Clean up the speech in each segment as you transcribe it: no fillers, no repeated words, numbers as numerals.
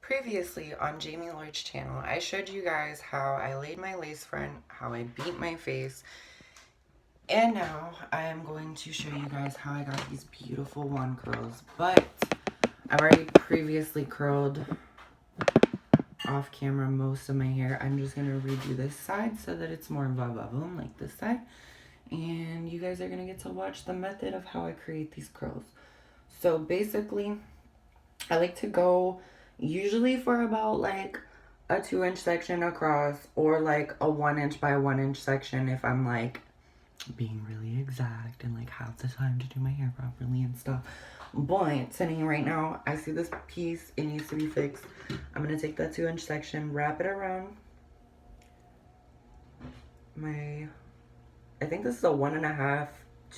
Previously on Jamie Lloyd's channel, I showed you guys how I laid my lace front, how I beat my face, and now I am going to show you guys how I got these beautiful wand curls. But I've already previously curled off camera most of my hair. I'm just going to redo this side so that it's more va-va-voom like this side. And you guys are going to get to watch the method of how I create these curls. So basically, I like to go usually for about like a 2-inch section across, or like a 1-inch by 1-inch section if I'm like being really exact and like have the time to do my hair properly and stuff. But today, right now, I see this piece, it needs to be fixed. I'm gonna take that 2-inch section, wrap it around my, I think this is a 1.5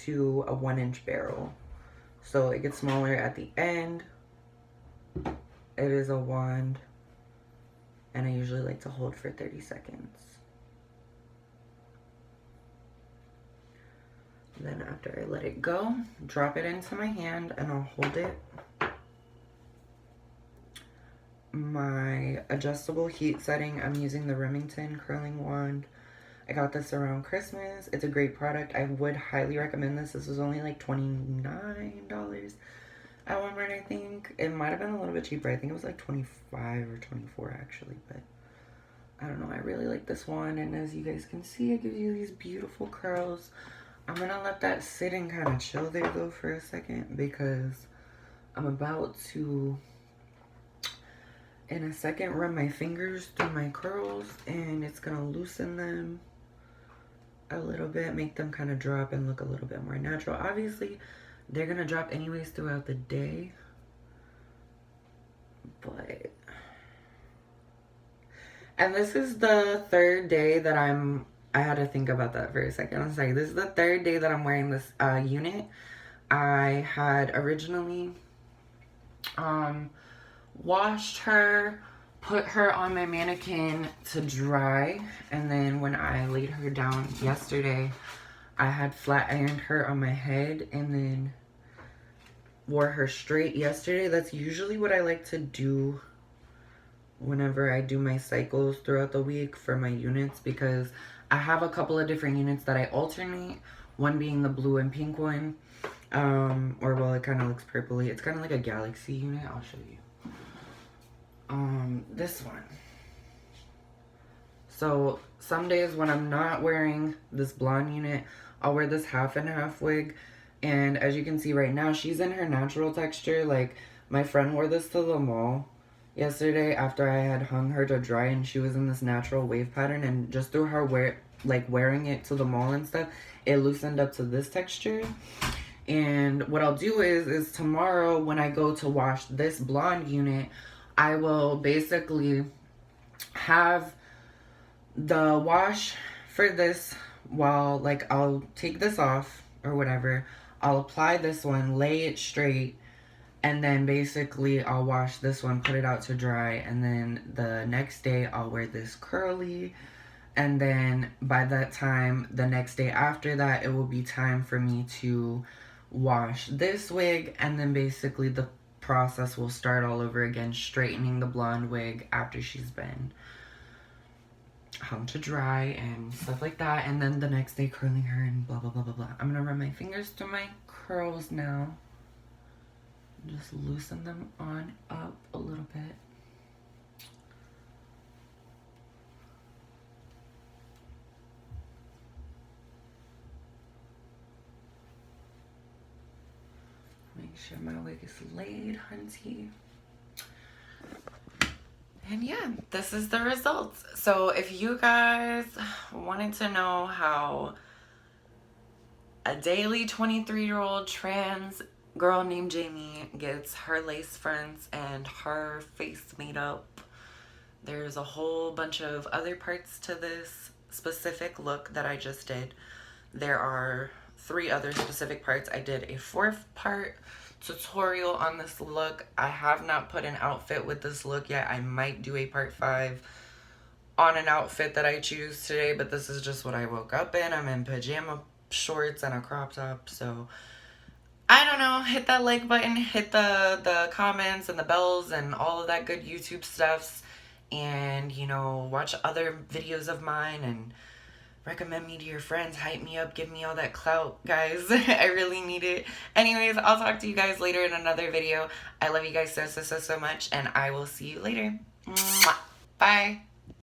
to a 1-inch barrel, so it gets smaller at the end. It is a wand, and I usually like to hold for 30 seconds. Then after I let it go, drop it into my hand and I'll hold it. My adjustable heat setting, I'm using the Remington curling wand. I got this around Christmas. It's a great product. I would highly recommend this. This was only like $29 at Walmart, I think. It might have been a little bit cheaper. I think it was like 25 or 24 actually, but I don't know. I really like this one, and as you guys can see, it gives you these beautiful curls. I'm gonna let that sit and kind of chill there though for a second, because I'm about to in a second run my fingers through my curls, and it's gonna loosen them a little bit, make them kind of drop and look a little bit more natural. Obviously they're gonna drop anyways throughout the day, but and this is the third day that I had to think about that for a second. I was like, this is the third day that I'm wearing this unit. I had originally washed her, put her on my mannequin to dry, and then when I laid her down yesterday, I had flat ironed her on my head and then wore her straight yesterday. That's usually what I like to do whenever I do my cycles throughout the week for my units, because I have a couple of different units that I alternate, one being the blue and pink one, or well, it kind of looks purpley. It's kind of like a galaxy unit. I'll show you. This one. So some days when I'm not wearing this blonde unit, I'll wear this half and half wig, and as you can see right now, she's in her natural texture. Like, my friend wore this to the mall yesterday after I had hung her to dry, and she was in this natural wave pattern, and just through her wearing it to the mall and stuff, it loosened up to this texture. And what I'll do is tomorrow when I go to wash this blonde unit, I will basically have the wash for this, while like I'll take this off or whatever, I'll apply this one, lay it straight, and then basically I'll wash this one, put it out to dry, and then the next day I'll wear this curly, and then by that time, the next day after that, it will be time for me to wash this wig, and then basically the process will start all over again, straightening the blonde wig after she's been hung to dry and stuff like that, and then the next day curling her and blah blah blah blah blah. I'm gonna run my fingers through my curls now. Just loosen them on up a little bit. Make sure my wig is laid, hunty. And yeah, this is the results. So if you guys wanted to know how a daily 23-year-old trans girl named Jamie gets her lace fronts and her face made up, there's a whole bunch of other parts to this specific look that I just did. There are 3 other specific parts. I did a 4th part tutorial on this look. I have not put an outfit with this look yet. I might do a part 5 on an outfit that I choose today, but this is just what I woke up in. I'm in pajama shorts and a crop top, so I don't know, hit that like button, hit the comments and the bells and all of that good YouTube stuffs, and you know, watch other videos of mine and recommend me to your friends, hype me up, give me all that clout, guys. I really need it. Anyways, I'll talk to you guys later in another video. I love you guys so much, and I will see you later. Mwah. Bye.